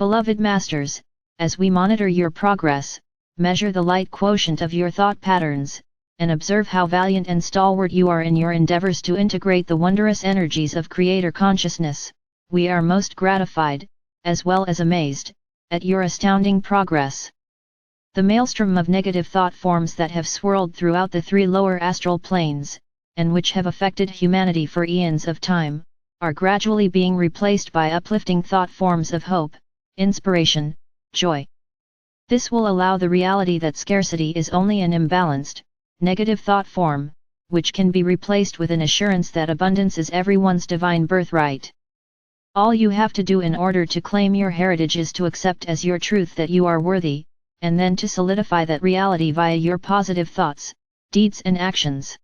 Beloved Masters, as we monitor your progress, measure the light quotient of your thought patterns, and observe how valiant and stalwart you are in your endeavors to integrate the wondrous energies of Creator Consciousness, we are most gratified, as well as amazed, at your astounding progress. The maelstrom of negative thought forms that have swirled throughout the 3 lower astral planes, and which have affected humanity for eons of time, are gradually being replaced by uplifting thought forms of hope, inspiration, joy. This will allow the reality that scarcity is only an imbalanced, negative thought form, which can be replaced with an assurance that abundance is everyone's divine birthright. All you have to do in order to claim your heritage is to accept as your truth that you are worthy, and then to solidify that reality via your positive thoughts, deeds and actions.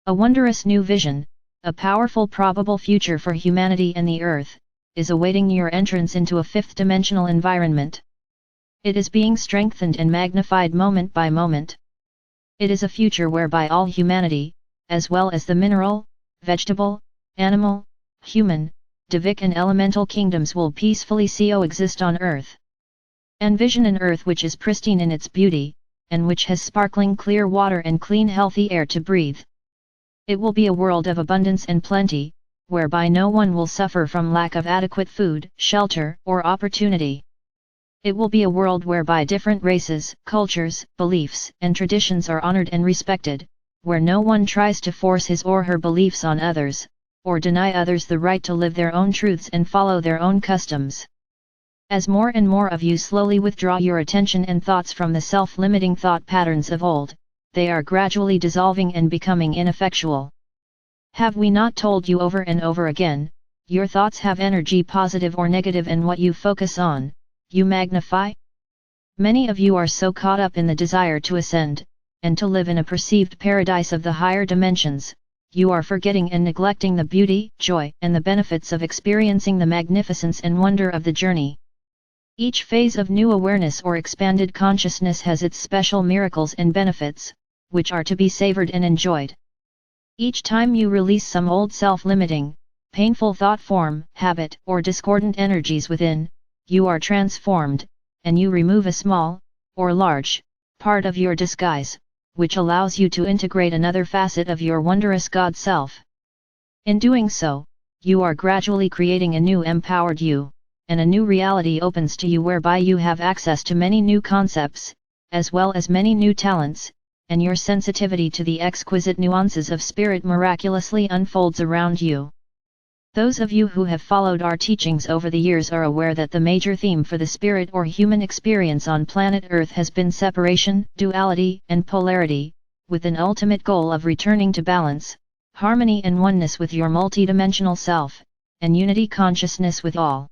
A wondrous new vision, a powerful probable future for humanity and the earth, is awaiting your entrance into a 5th-dimensional environment. It is being strengthened and magnified moment by moment. It is a future whereby all humanity, as well as the mineral, vegetable, animal, human, divic and elemental kingdoms will peacefully coexist on earth. Envision an earth which is pristine in its beauty, and which has sparkling clear water and clean healthy air to breathe. It will be a world of abundance and plenty, whereby no one will suffer from lack of adequate food, shelter, or opportunity. It will be a world whereby different races, cultures, beliefs, and traditions are honored and respected, where no one tries to force his or her beliefs on others, or deny others the right to live their own truths and follow their own customs. As more and more of you slowly withdraw your attention and thoughts from the self-limiting thought patterns of old, they are gradually dissolving and becoming ineffectual. Have we not told you over and over again, your thoughts have energy positive or negative, and what you focus on, you magnify? Many of you are so caught up in the desire to ascend, and to live in a perceived paradise of the higher dimensions, you are forgetting and neglecting the beauty, joy, and the benefits of experiencing the magnificence and wonder of the journey. Each phase of new awareness or expanded consciousness has its special miracles and benefits, which are to be savored and enjoyed. Each time you release some old self-limiting, painful thought form, habit, or discordant energies within, you are transformed, and you remove a small, or large, part of your disguise, which allows you to integrate another facet of your wondrous God Self. In doing so, you are gradually creating a new empowered you, and a new reality opens to you whereby you have access to many new concepts, as well as many new talents, and your sensitivity to the exquisite nuances of spirit miraculously unfolds around you. Those of you who have followed our teachings over the years are aware that the major theme for the spirit or human experience on planet Earth has been separation, duality, and polarity, with an ultimate goal of returning to balance, harmony and oneness with your multidimensional self, and unity consciousness with all.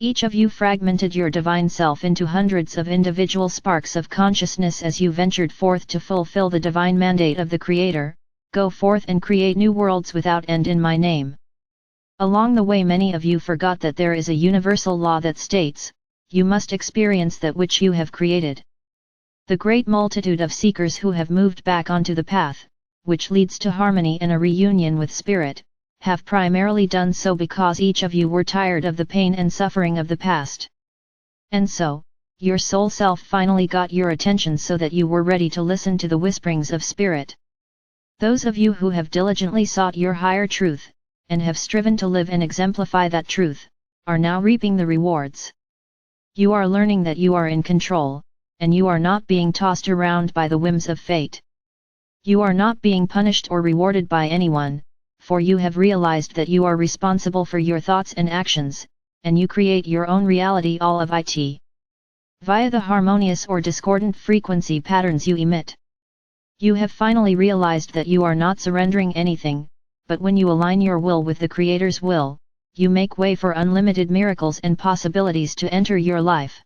Each of you fragmented your divine self into hundreds of individual sparks of consciousness as you ventured forth to fulfill the divine mandate of the Creator, go forth and create new worlds without end in my name. Along the way many of you forgot that there is a universal law that states, you must experience that which you have created. The great multitude of seekers who have moved back onto the path, which leads to harmony and a reunion with Spirit, have primarily done so because each of you were tired of the pain and suffering of the past. And so, your soul self finally got your attention so that you were ready to listen to the whisperings of Spirit. Those of you who have diligently sought your higher truth, and have striven to live and exemplify that truth, are now reaping the rewards. You are learning that you are in control, and you are not being tossed around by the whims of fate. You are not being punished or rewarded by anyone, for you have realized that you are responsible for your thoughts and actions, and you create your own reality all of it. Via the harmonious or discordant frequency patterns you emit. You have finally realized that you are not surrendering anything, but when you align your will with the Creator's will, you make way for unlimited miracles and possibilities to enter your life.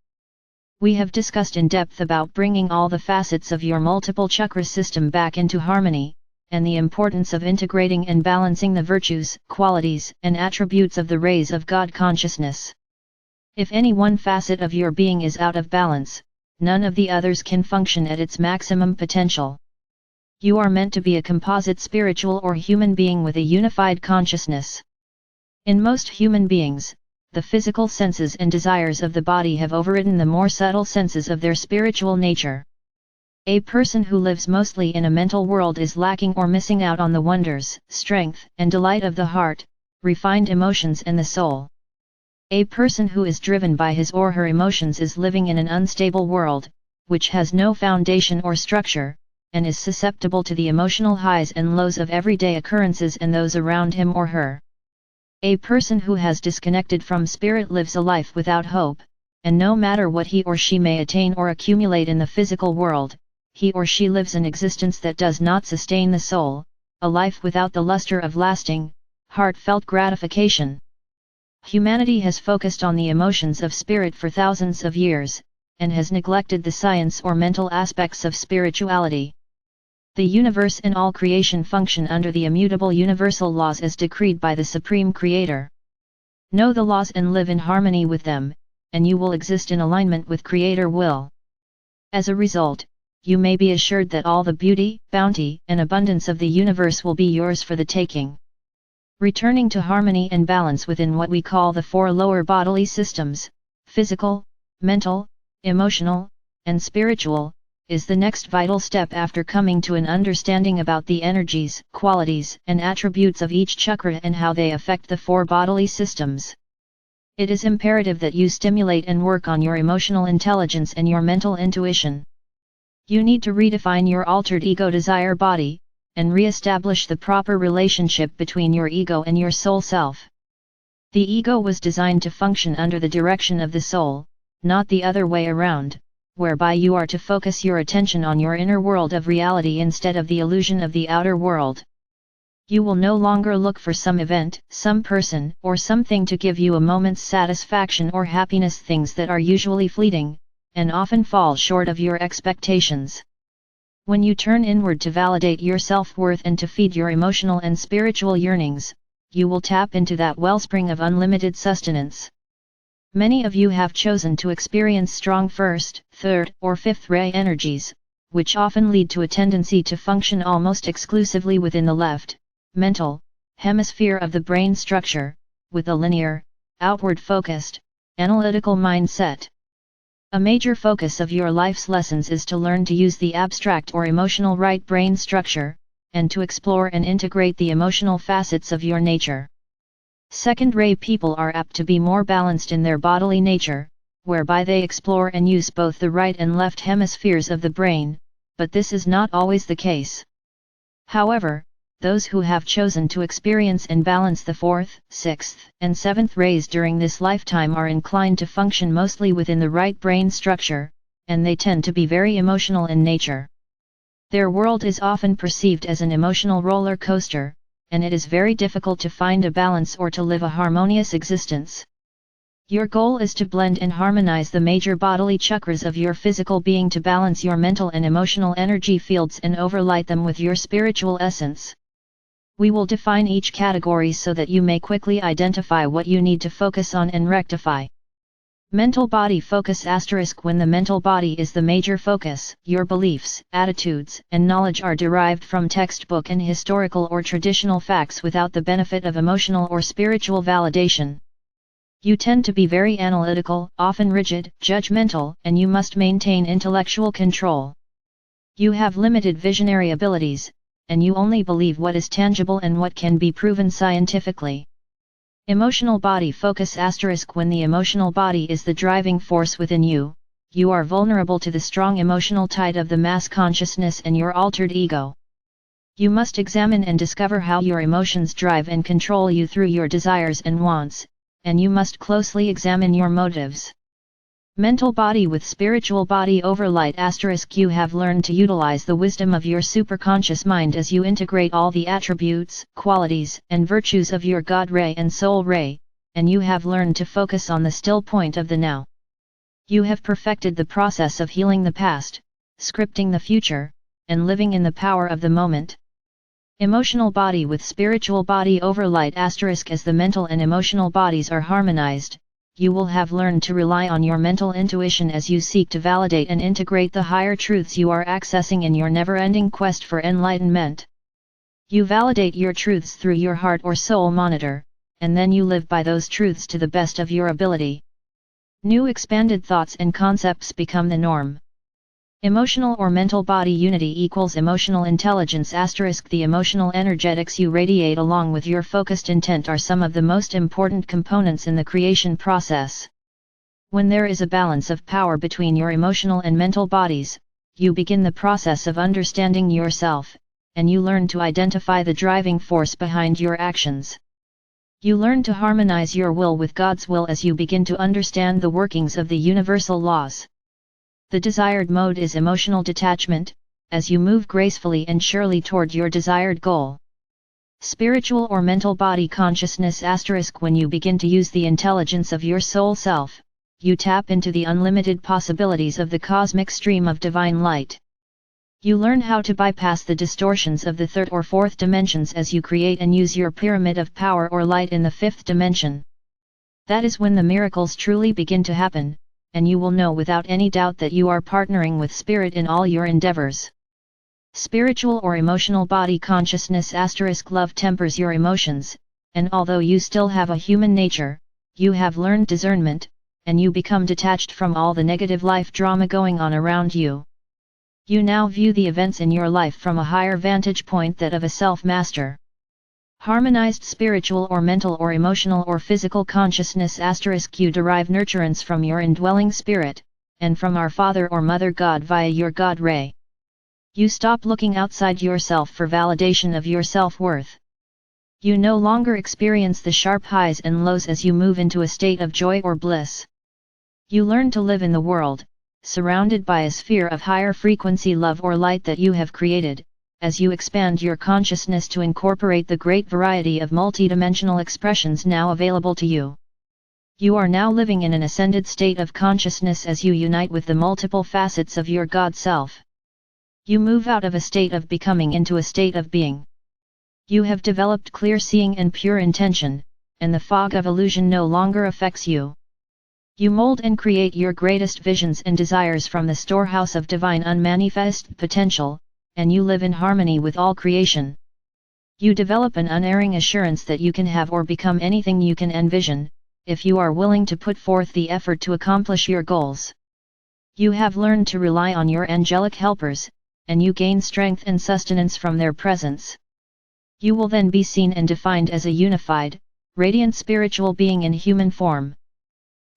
We have discussed in depth about bringing all the facets of your multiple chakra system back into harmony, and the importance of integrating and balancing the virtues, qualities, and attributes of the rays of God consciousness. If any one facet of your being is out of balance, none of the others can function at its maximum potential. You are meant to be a composite spiritual or human being with a unified consciousness. In most human beings, the physical senses and desires of the body have overridden the more subtle senses of their spiritual nature. A person who lives mostly in a mental world is lacking or missing out on the wonders, strength, and delight of the heart, refined emotions and the soul. A person who is driven by his or her emotions is living in an unstable world, which has no foundation or structure, and is susceptible to the emotional highs and lows of everyday occurrences and those around him or her. A person who has disconnected from spirit lives a life without hope, and no matter what he or she may attain or accumulate in the physical world, he or she lives an existence that does not sustain the soul, a life without the luster of lasting, heartfelt gratification. Humanity has focused on the emotions of spirit for thousands of years, and has neglected the science or mental aspects of spirituality. The universe and all creation function under the immutable universal laws as decreed by the Supreme Creator. Know the laws and live in harmony with them, and you will exist in alignment with Creator will. As a result, you may be assured that all the beauty, bounty, and abundance of the universe will be yours for the taking. Returning to harmony and balance within what we call the four lower bodily systems, physical, mental, emotional, and spiritual, is the next vital step after coming to an understanding about the energies, qualities, and attributes of each chakra and how they affect the four bodily systems. It is imperative that you stimulate and work on your emotional intelligence and your mental intuition. You need to redefine your altered ego desire body, and re-establish the proper relationship between your ego and your soul self. The ego was designed to function under the direction of the soul, not the other way around, whereby you are to focus your attention on your inner world of reality instead of the illusion of the outer world. You will no longer look for some event, some person, or something to give you a moment's satisfaction or happiness, things that are usually fleeting, and often fall short of your expectations. When you turn inward to validate your self-worth and to feed your emotional and spiritual yearnings, you will tap into that wellspring of unlimited sustenance. Many of you have chosen to experience strong first, third, or fifth ray energies, which often lead to a tendency to function almost exclusively within the left, mental, hemisphere of the brain structure, with a linear, outward-focused, analytical mindset. A major focus of your life's lessons is to learn to use the abstract or emotional right brain structure, and to explore and integrate the emotional facets of your nature. Second-ray people are apt to be more balanced in their bodily nature, whereby they explore and use both the right and left hemispheres of the brain, but this is not always the case. However, those who have chosen to experience and balance the fourth, sixth, and seventh rays during this lifetime are inclined to function mostly within the right brain structure, and they tend to be very emotional in nature. Their world is often perceived as an emotional roller coaster, and it is very difficult to find a balance or to live a harmonious existence. Your goal is to blend and harmonize the major bodily chakras of your physical being to balance your mental and emotional energy fields and overlight them with your spiritual essence. We will define each category so that you may quickly identify what you need to focus on and rectify. Mental body focus *. When the mental body is the major focus, your beliefs, attitudes, and knowledge are derived from textbook and historical or traditional facts without the benefit of emotional or spiritual validation. You tend to be very analytical, often rigid, judgmental, and you must maintain intellectual control. You have limited visionary abilities, and you only believe what is tangible and what can be proven scientifically. Emotional body focus *. When the emotional body is the driving force within you, you are vulnerable to the strong emotional tide of the mass consciousness and your altered ego. You must examine and discover how your emotions drive and control you through your desires and wants, and you must closely examine your motives. Mental body with spiritual body overlight *. You have learned to utilize the wisdom of your superconscious mind as you integrate all the attributes, qualities, and virtues of your God ray and soul ray, and you have learned to focus on the still point of the now. You have perfected the process of healing the past, scripting the future, and living in the power of the moment. Emotional body with spiritual body overlight *. As the mental and emotional bodies are harmonized, you will have learned to rely on your mental intuition as you seek to validate and integrate the higher truths you are accessing in your never-ending quest for enlightenment. You validate your truths through your heart or soul monitor, and then you live by those truths to the best of your ability. New expanded thoughts and concepts become the norm. Emotional or mental body unity equals emotional intelligence *. The emotional energetics you radiate along with your focused intent are some of the most important components in the creation process. When there is a balance of power between your emotional and mental bodies, you begin the process of understanding yourself, and you learn to identify the driving force behind your actions. You learn to harmonize your will with God's will as you begin to understand the workings of the universal laws. The desired mode is emotional detachment, as you move gracefully and surely toward your desired goal. Spiritual or mental body consciousness *. When you begin to use the intelligence of your soul self, you tap into the unlimited possibilities of the cosmic stream of divine light. You learn how to bypass the distortions of the third or fourth dimensions as you create and use your pyramid of power or light in the fifth dimension. That is when the miracles truly begin to happen, and you will know without any doubt that you are partnering with Spirit in all your endeavors. Spiritual or emotional body consciousness *. Love tempers your emotions, and although you still have a human nature, you have learned discernment, and you become detached from all the negative life drama going on around you. You now view the events in your life from a higher vantage point, that of a self-master. Harmonized spiritual or mental or emotional or physical consciousness *. You derive nurturance from your indwelling spirit, and from our Father or Mother God via your God ray. You stop looking outside yourself for validation of your self-worth. You no longer experience the sharp highs and lows as you move into a state of joy or bliss. You learn to live in the world, surrounded by a sphere of higher frequency love or light that you have created, as you expand your consciousness to incorporate the great variety of multidimensional expressions now available to you. You are now living in an ascended state of consciousness as you unite with the multiple facets of your God self. You move out of a state of becoming into a state of being. You have developed clear seeing and pure intention, and the fog of illusion no longer affects you. You mold and create your greatest visions and desires from the storehouse of divine unmanifest potential, and you live in harmony with all creation. You develop an unerring assurance that you can have or become anything you can envision, if you are willing to put forth the effort to accomplish your goals. You have learned to rely on your angelic helpers, and you gain strength and sustenance from their presence. You will then be seen and defined as a unified, radiant spiritual being in human form.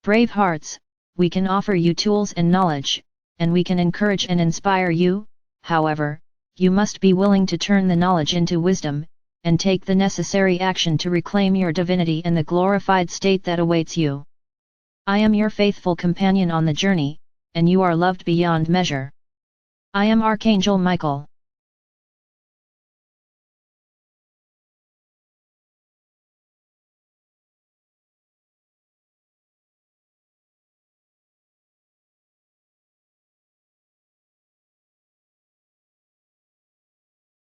Brave hearts, we can offer you tools and knowledge, and we can encourage and inspire you. However, you must be willing to turn the knowledge into wisdom, and take the necessary action to reclaim your divinity and the glorified state that awaits you. I am your faithful companion on the journey, and you are loved beyond measure. I am Archangel Michael.